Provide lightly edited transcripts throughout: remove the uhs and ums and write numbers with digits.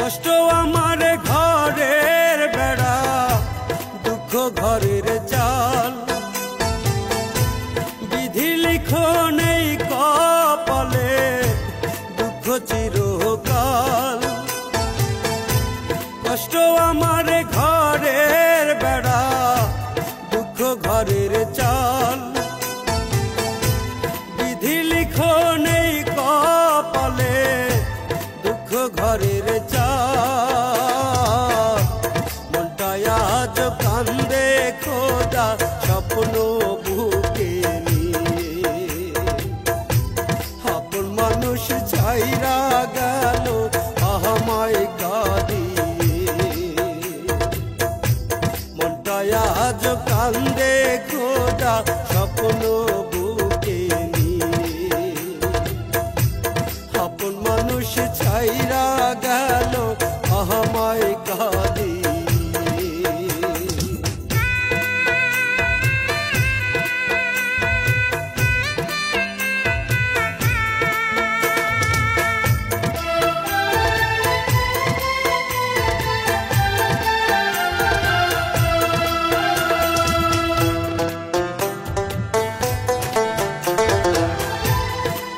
কষ্ট আমার ঘরের বেড়া, দুঃখ ঘরের চাল, বিধি লিখন এই কপালে, দুঃখ চিরকাল। কষ্ট আমার ঘরের বেড়া, দুঃখ ঘরের চাল, বিধি লিখন এই কপালে, দুঃখ ঘরের চাল। মনটায় আজ কান্দে খোদা স্বপ্ন বুকে নিয়ে, আপন মানুষ ছাইরা গেল আমায় কাঁদিয়ে। মনটায় আজ কান্দে খোদা স্বপ্ন বুকে নিয়ে, আপন মানুষ ছাইরা গেল আমায় কাঁদিয়ে।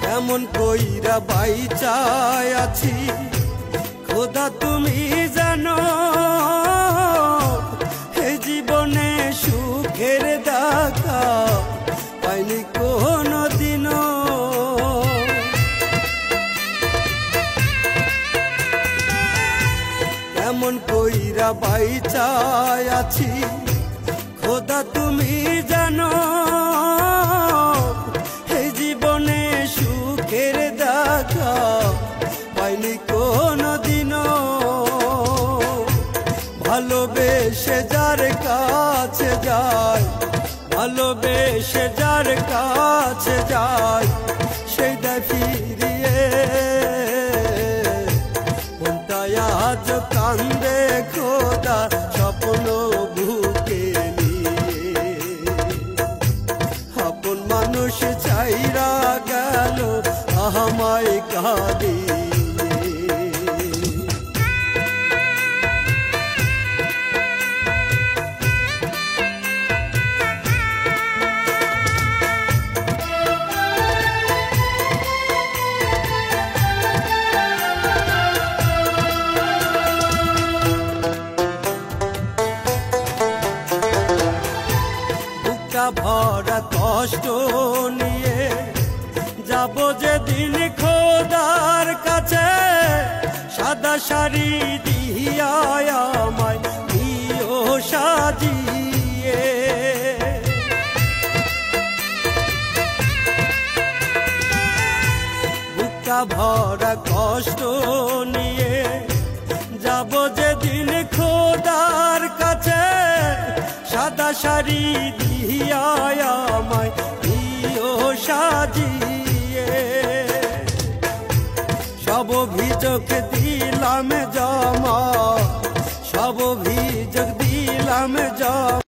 কেমন কইরা বাইচায় আছি খোদা তুমি জানো, এই জীবনে সুখের দেখা পাইনি কোনো দিনও। কেমন কইরা বাইচায় আছি খোদা তুমি জানো, এই জীবনে সুখের দেখা পাইনি কোনো দিনও। ভালোবেসে যার কাছে যায়, ভালোবেসে যার কাছে যায়, সেই দেয় ফিরিয়ে। মনটায় আজ কান্দে খোদা স্বপ্ন বুকে নিয়ে, আপন মানুষ ছাইরা গেল আমায় কাঁদিয়ে। বুকটা ভরা কষ্ট নিয়ে যাব যেদিন খোদার কাছে, সাদা শাড়ি দিয়া আমায় দিও সাজিয়ে। বুকটা ভরা কষ্ট নিয়ে যাব যেদিন খোদার কাছে, সাদা শাড়ি দিয়া আমায় দিও সাজিয়ে। সব অভিযোগ দিলাম জমা, সব অভিযোগ দিলাম জমা।